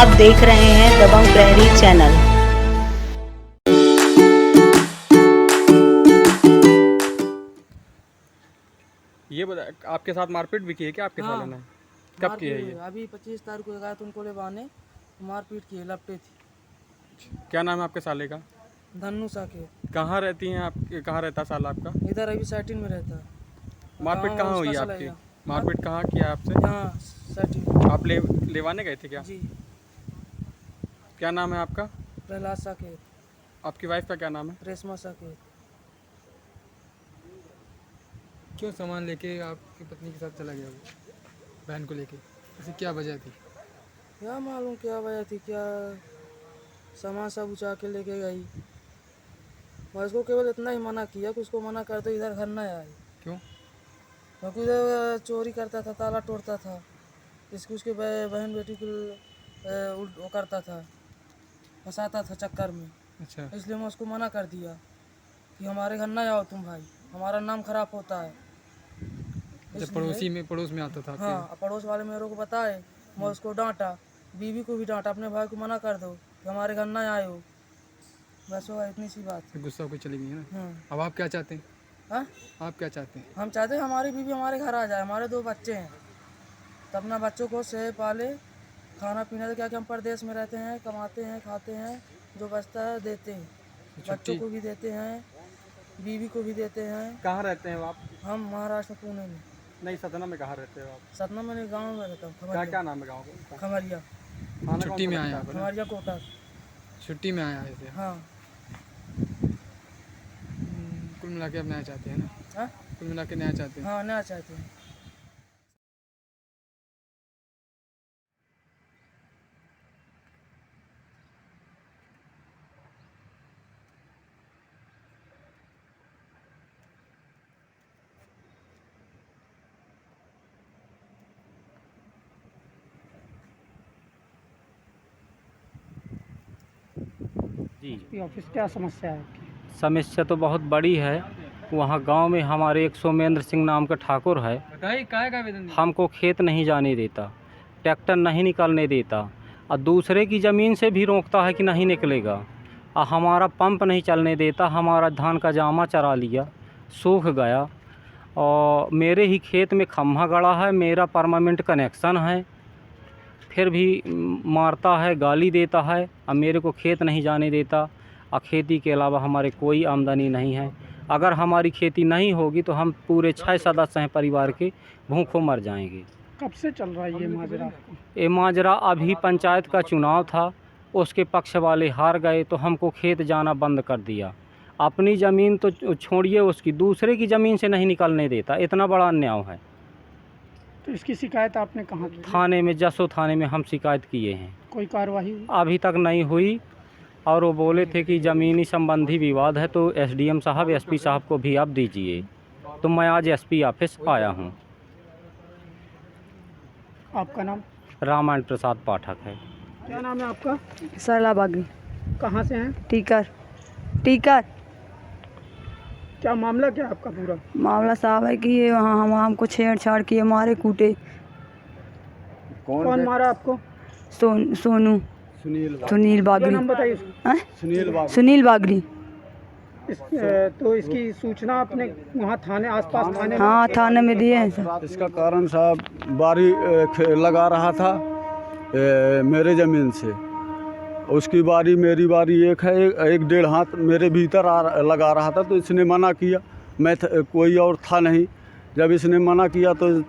आप देख रहे हैं दबंग प्रहरी चैनल। ये बता, आपके साथ मारपीट भी की है क्या आपके साले ने? कब की है ये? अभी 25 तारीख को गया तो उनको ले बहाने मारपीट की है, लपटे थी। क्या नाम है आपके साले का? धन्नू साके। कहाँ रहती हैं आप? कहाँ रहता साला आपका? इधर अभी सैटिन में रहता है। मारपीट कहाँ हुई है आपकी? मारपीट कहाँ किया है आपसे? यहाँ सैटिन। आप लेवाने गए थे क्या? जी। क्या नाम है आपका? प्रहलाद साके। आपकी वाइफ का क्या नाम है? रेशमा साके। क्यों सामान लेके आपकी पत्नी के साथ चला गया वो, बहन को लेके? ऐसी क्या वजह थी? क्या मालूम क्या वजह थी, क्या सामान सब उठा के लेके गई। मैं उसको केवल इतना ही मना किया कि उसको मना कर दो, इधर घर न आए। क्यों? क्योंकि इधर चोरी करता था, ताला तोड़ता था, इसकी उसके बहन बेटी को वो करता था, फंसाता था चक्कर में। अच्छा। इसलिए मैं उसको मना कर दिया कि हमारे घर ना आओ तुम भाई, हमारा नाम खराब होता है। जब पड़ोस में आता था आपके? हाँ, पड़ोस वाले मेरे को बताए, मैं उसको डांटा, बीवी को भी डांटा, अपने भाई को मना कर दो कि हमारे घर ना आए हो। बस वो इतनी सी बात है। गुस्सा होकर चली गई है ना? हाँ। अब आप क्या चाहते हैं? हाँ? आप क्या चाहते हैं? हम चाहते हैं हमारी बीवी हमारे घर आ जाए, हमारे 2 बच्चे हैं, तो अपना बच्चों को सह पाले, खाना पीना तो क्या कि हम परदेश में रहते हैं, कमाते हैं, खाते हैं, जो बचता है देते हैं, बच्चों को भी देते हैं, बीवी को भी देते हैं। कहाँ रहते हैं आप? हम महाराष्ट्र में, पुणे में। नहीं, सतना में कहाँ रहते हो आप? सतना में गाँव में रहता हूँ। क्या नाम है गाँव का? खमरिया। छुट्टी में आया? खमरिया कोटा। छुट्टी में आया ऐसे? हाँ। कुल मिला के अब नया चाहते हैं ना? हाँ? कुल मिला के नया चाहते हैं? हाँ, नया चाहते हैं। जी, ऑफिस क्या समस्या है आपकी? समस्या तो बहुत बड़ी है। वहाँ गांव में हमारे एक सोमेंद्र सिंह नाम का ठाकुर है, बताइए क्या का आवेदन? हमको खेत नहीं जाने देता, ट्रैक्टर नहीं निकालने देता, और दूसरे की ज़मीन से भी रोकता है कि नहीं निकलेगा, और हमारा पंप नहीं चलने देता। हमारा धान का जामा चरा लिया, सूख गया, और मेरे ही खेत में खम्भा गड़ा है, मेरा परमानेंट कनेक्शन है, फिर भी मारता है, गाली देता है, और मेरे को खेत नहीं जाने देता। और खेती के अलावा हमारे कोई आमदनी नहीं है। अगर हमारी खेती नहीं होगी तो हम पूरे 6 सदस्य हैं परिवार के, भूखों मर जाएंगे। कब से चल रहा है ये माजरा? ये माजरा अभी पंचायत का चुनाव था, उसके पक्ष वाले हार गए तो हमको खेत जाना बंद कर दिया। अपनी ज़मीन तो छोड़िए, उसकी दूसरे की ज़मीन से नहीं निकलने देता। इतना बड़ा अन्याय है। तो इसकी शिकायत आपने कहाँ की? थाने में, जसो थाने में हम शिकायत किए हैं, कोई कार्रवाई हुई? अभी तक नहीं हुई। और वो बोले थे कि ज़मीनी संबंधी विवाद है तो एसडीएम साहब, एसपी साहब को भी आप दीजिए। तो मैं आज एसपी ऑफिस आया हूँ। आपका नाम? रामायण प्रसाद पाठक है। क्या नाम है आपका? सरला बागी। कहाँ से हैं? टीकर। क्या मामला क्या है आपका पूरा? मामला साहब है कि ये वहाँ हमको छेड़छाड़ किए, मारे कूटे। कौन मारा आपको? सोनू सुनील बागरी। नाम बताइए। सुनील बागरी। तो इसकी सूचना आपने वहाँ थाने, आसपास थाने? हाँ, थाने में दिए हैं सर। इसका कारण साहब बारी लगा रहा था मेरे ज़मीन से, उसकी बारी मेरी बारी एक है, 1-1.5 हाथ मेरे भीतर लगा रहा था, तो इसने मना किया। मैं कोई और था नहीं। जब इसने मना किया तो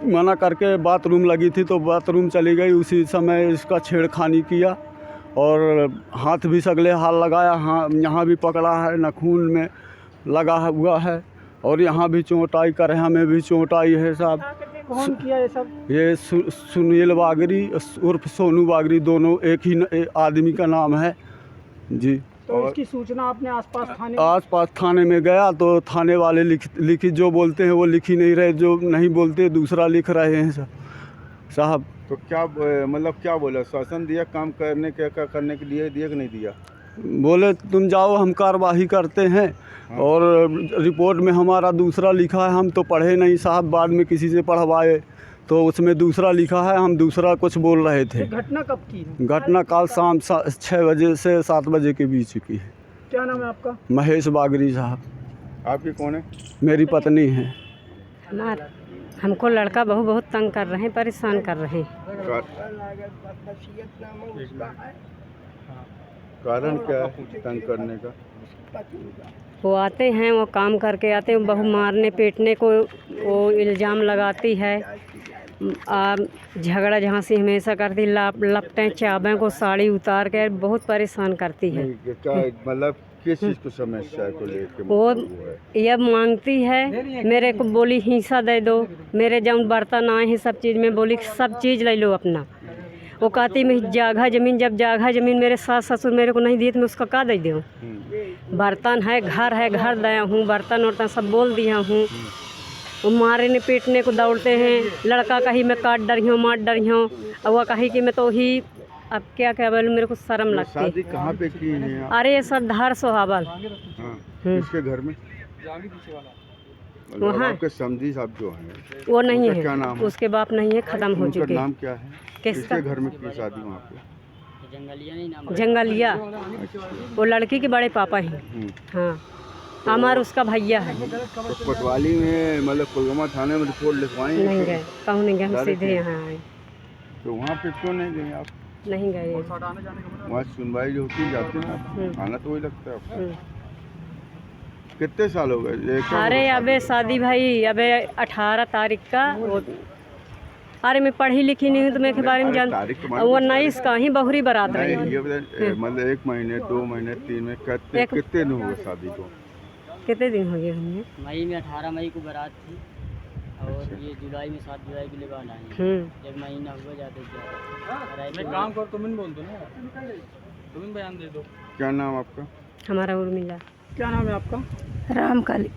मना करके बाथरूम लगी थी तो बाथरूम चली गई। उसी समय इसका छेड़खानी किया और हाथ भी सगले हाथ लगाया। हाँ, यहाँ भी पकड़ा है, नाखून में लगा हुआ है, और यहाँ भी चोटाई करेहा में भी चोटाई है साहब। कौन किया ये सब? ये सुनील बागरी उर्फ सोनू बागरी, दोनों एक ही आदमी का नाम है जी। तो इसकी सूचना आपने आसपास थाने में गया तो थाने वाले लिखी जो बोलते हैं वो लिख ही नहीं रहे, जो नहीं बोलते दूसरा लिख रहे हैं साहब। तो क्या मतलब क्या बोला, शासन दिया काम करने के लिए दिया कि नहीं दिया? बोले तुम जाओ, हम कार्रवाई करते हैं। हाँ। और रिपोर्ट में हमारा दूसरा लिखा है, हम तो पढ़े नहीं साहब, बाद में किसी से पढ़वाए तो उसमें दूसरा लिखा है, हम दूसरा कुछ बोल रहे थे। ये घटना कब की है? घटना काल शाम 6 बजे से 7 बजे के बीच की है। क्या नाम है आपका? महेश बागरी साहब आपकी कौन है? मेरी पत्नी है। हमको लड़का बहुत तंग कर रहे हैं, परेशान कर रहे हैं। कारण क्या है तंग करने का? वो आते हैं, वो काम करके आते हैं, बहू मारने पीटने को वो इल्ज़ाम लगाती है। झगड़ा झांसी हमेशा करती, लपटें चाबें को साड़ी उतार के बहुत परेशान करती है। क्या मतलब किस चीज़ को समस्या को लेकर वो ये मांगती है, मेरे को बोली हिस्सा दे दो, मेरे जब बर्तन आए हैं सब चीज़ में बोली सब चीज़ ले लो अपना। वो कहती मैं जागा ज़मीन, जब जागा ज़मीन मेरे सास ससुर मेरे को नहीं दिए तो मैं उसका का दे दूँ? बर्तन है, घर दिया हूँ, बर्तन वर्तन सब बोल दिया हूँ। वो मारने पीटने को दौड़ते हैं। लड़का कहीं मैं काट डरी हूँ, मार डरी हूँ, और वह कहीं कि मैं तो ही अब क्या बोलूँ, मेरे को शर्म लगती है। शादी कहाँ पे की है आप? अरे ये सब धार सोहावल हाँ, किसके घर में? वहाँ आपके समझी साहब जो हैं वो नहीं उनका है, क्या नाम है? उसके बाप नहीं है, खत्म हो उनका चुके। नाम क्या है? किसका? किसके घर में की शादी वहाँ पे? जंगलिया, वो लड़की के बड़े पापा हैं। हाँ, हमार उसका भैया है। तो कोतवाली में मतलब कोलगमा थाने में रिपोर्ट लिखवाई? नहीं गए, कहूँ नहीं गए, हम सीधे यहाँ आए। तो वहाँ पे क्यों नहीं गए आप? नहीं गए। वहाँ सुनवाई जो होती जाती है ना, आना तो वही लगता है आपको। कितने साल हो गए ये क्या? अरे अबे शादी भाई अबे 18 तारीख का अरे मैं पढ़ी लिखी नहीं हूँ तो मैं के बारे में जान। वो 19 का ही बहुरी बारात रही। नहीं, ये बताइए, मतलब 1 महीने 2 महीने 3 में कितने दिन हो गए शादी को? कितने दिन हो गए हमने? मई में 18 मई को बारात थी और ये जुलाई में 7 जुलाई के लिए बाल आए। जब महीना हुआ जाते काम कर, तुम बोल दो ना, तुम बयान दे दो। क्या नाम आपका? हमारा उर्मिला। क्या नाम है आपका? रामकाली।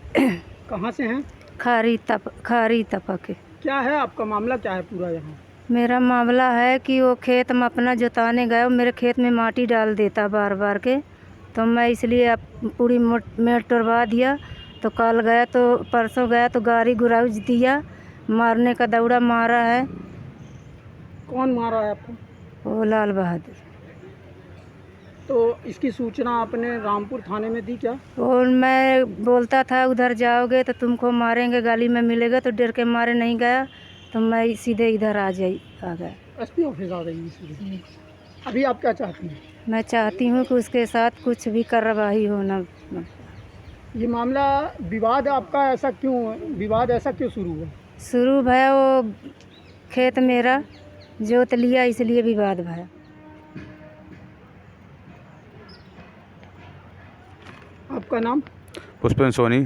कहाँ से हैं? खारी तपक। क्या है आपका मामला, क्या है पूरा यहाँ? मेरा मामला है कि वो खेत में अपना जोताने गए, मेरे खेत में माटी डाल देता बार बार के, तो मैं इसलिए अब पूरी मेट तोड़वा दिया। तो कल गया तो परसों गया तो गाड़ी गुराउज दिया, मारने का दौड़ा मारा है। कौन मारा है आपको? वो लाल बहादुर। तो इसकी सूचना आपने रामपुर थाने में दी क्या? और मैं बोलता था उधर जाओगे तो तुमको मारेंगे, गाली में मिलेगा, तो डर के मारे नहीं गया, तो मैं सीधे इधर आ गया। एसपी ऑफिस आ गई सीधे। अभी आप क्या चाहती हैं? मैं चाहती हूँ कि उसके साथ कुछ भी कार्रवाई हो ना। ये मामला विवाद आपका ऐसा क्यों शुरू हुआ? शुरू भया वो खेत मेरा जोत लिया, इसलिए विवाद भया। आपका नाम? पुष्पेंद्र सोनी।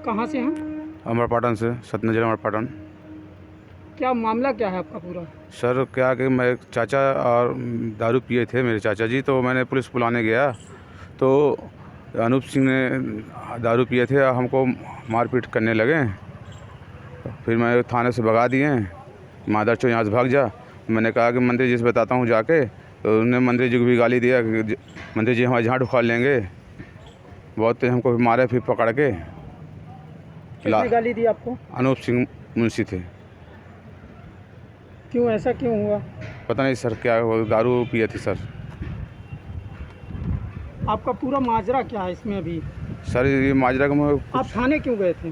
कहाँ से हैं? अमरपाटन से, सतना जिला अमरपाटन। क्या मामला क्या है आपका पूरा? सर क्या कि मैं चाचा और दारू पिए थे मेरे चाचा जी, तो मैंने पुलिस बुलाने गया तो अनूप सिंह ने दारू पिए थे, हमको मारपीट करने लगे। फिर मैं थाने से भगा दिए, मादर चो यहाँ से भाग जा। मैंने कहा कि मंत्री जी से बताता हूँ जाके, तो उन्होंने मंत्री जी को भी गाली दिया कि मंत्री जी हमारे झाट उखाड़ लेंगे। बहुत तेज हमको मारे, फिर पकड़ के। किसने गाली दी आपको? अनूप सिंह मुंशी थे। क्यों, ऐसा क्यों हुआ? पता नहीं सर, क्या वो दारू पिए थे सर। आपका पूरा माजरा क्या है इसमें अभी? सर ये माजरा का आप थाने क्यों गए थे?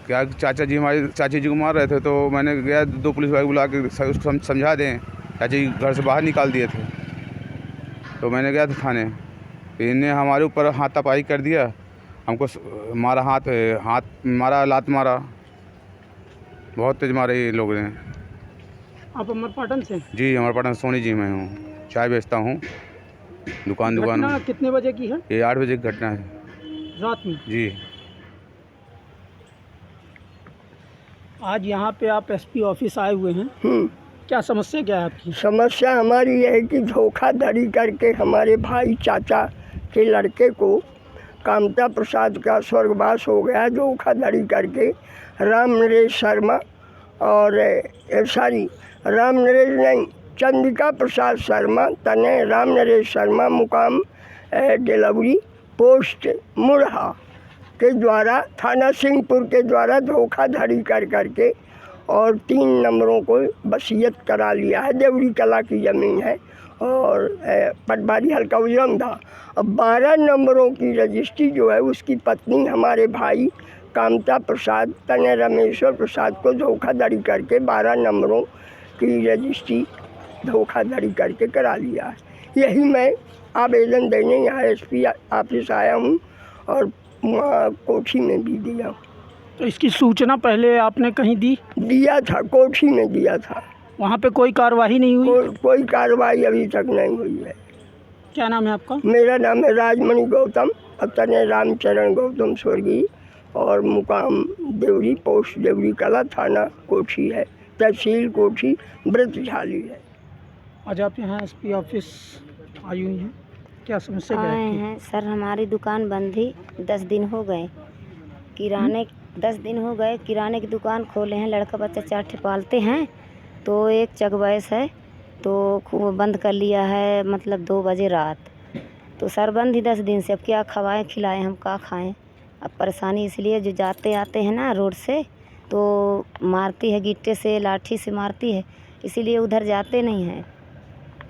क्या चाचा जी हमारे चाची जी को मार रहे थे, तो मैंने गया 2 पुलिस वाले बुला के उसको समझा दें। चाची जी घर से बाहर निकाल दिए थे, तो मैंने गया था थाने। इन्हें हमारे ऊपर हाथापाई कर दिया, हमको मारा, हाथ मारा, लात मारा, बहुत तेज मारे ये लोग ने। आप अमरपाटन से? जी अमरपाटन सोनी जी मैं हूँ, चाय बेचता हूँ, दुकान। कितने बजे की है? ये 8 बजे की घटना है रात में। जी। आज यहाँ पे आप एसपी ऑफिस आए हुए हैं, क्या समस्या क्या है आपकी? समस्या हमारी यह है कि धोखाधड़ी करके हमारे भाई चाचा के लड़के को कामता प्रसाद का स्वर्गवास हो गया। धोखाधड़ी करके राम नरेश शर्मा और राम नरेश नहीं, चंद्रिका प्रसाद शर्मा तने राम नरेश शर्मा मुकाम डिलीवरी पोस्ट मुरहा के द्वारा थाना सिंहपुर के द्वारा धोखाधड़ी करके और 3 नंबरों को वसीयत करा लिया है। देवरी कला की ज़मीन है और पटवारी हल्का उजरम था। अब 12 नंबरों की रजिस्ट्री जो है उसकी पत्नी हमारे भाई कामता प्रसाद तने रमेश्वर प्रसाद को धोखाधड़ी करके 12 नंबरों की रजिस्ट्री धोखाधड़ी करके करा लिया है। यही मैं आवेदन देने यहाँ एसपी ऑफिस आया हूँ और कोठी में भी दिया। तो इसकी सूचना पहले आपने कहीं दी? दिया था, कोठी में दिया था। वहाँ पे कोई कार्रवाई नहीं हुई? कोई कार्रवाई अभी तक नहीं हुई है। क्या नाम है आपका? मेरा नाम है राजमणि गौतम, तने रामचरण गौतम स्वर्गीय और मुकाम देवरी, पोस्ट देवरी कला, थाना कोठी है, तहसील कोठी, ब्रजझाली है। आज आप यहाँ एसपी ऑफिस आई हुई हैं, क्या समस्या क्या आए है? हैं सर, हमारी दुकान बंद थी 10 दिन हो गए। किराने 10 दिन हो गए किराने की दुकान खोले हैं। लड़का बच्चा 4 ठे पालते हैं, तो एक चकबैस है तो बंद कर लिया है, मतलब 2 बजे रात। तो सर बंद ही 10 दिन से, अब क्या खवाएं खिलाएं, हम क्या खाएं। अब परेशानी इसलिए जो जाते आते हैं ना रोड से तो मारती है, गिट्टे से लाठी से मारती है, इसीलिए उधर जाते नहीं हैं।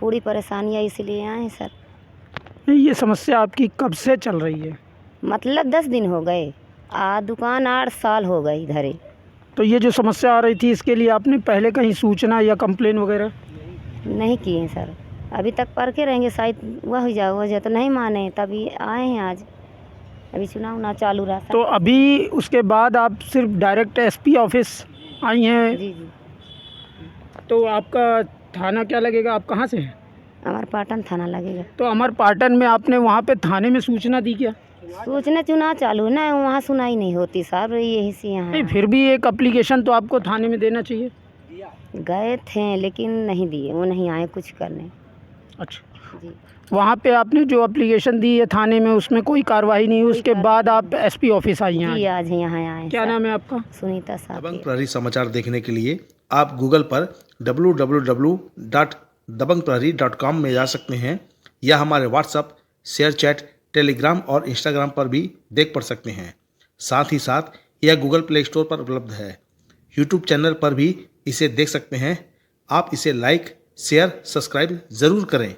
पूरी परेशानियाँ इसलिए आए हैं सर। ये समस्या आपकी कब से चल रही है? मतलब 10 दिन हो गए, दुकान 8 साल हो गई इधर ही। तो ये जो समस्या आ रही थी इसके लिए आपने पहले कहीं सूचना या कंप्लेन वगैरह नहीं किए हैं सर। अभी तक पढ़ के रहेंगे, शायद वह जाए तो नहीं माने, तभी आए हैं आज। अभी चुनाव ना चालू रहा तो अभी उसके बाद आप सिर्फ डायरेक्ट एसपी ऑफिस आई हैं? जी जी। तो आपका थाना क्या लगेगा? आप कहाँ से हैं? अमरपाटन थाना लगेगा। तो अमरपाटन में आपने वहाँ पे थाने में सूचना दी क्या? सूचना चुनाव चालू ना, वहाँ सुनाई नहीं होती साहब, यही से यहाँ नहीं, फिर भी एक एप्लीकेशन तो आपको थाने में देना चाहिए। गए थे लेकिन नहीं दिए, वो नहीं आए कुछ करने। अच्छा जी। वहाँ पे आपने जो एप्लीकेशन दी है थाने में उसमें कोई कार्रवाई नहीं हुई, उसके बाद आप एसपी ऑफिस आई हैं? आज यहाँ आए। क्या नाम है आपका? सुनीता साहब। दबंग प्रहरी समाचार देखने के लिए आप गूगल पर www.dabangprahari.com में जा सकते हैं या हमारे व्हाट्सएप, शेयर चैट, टेलीग्राम और इंस्टाग्राम पर भी देख पढ़ सकते हैं। साथ ही साथ यह गूगल प्ले स्टोर पर उपलब्ध है। यूट्यूब चैनल पर भी इसे देख सकते हैं। आप इसे लाइक, शेयर, सब्सक्राइब ज़रूर करें।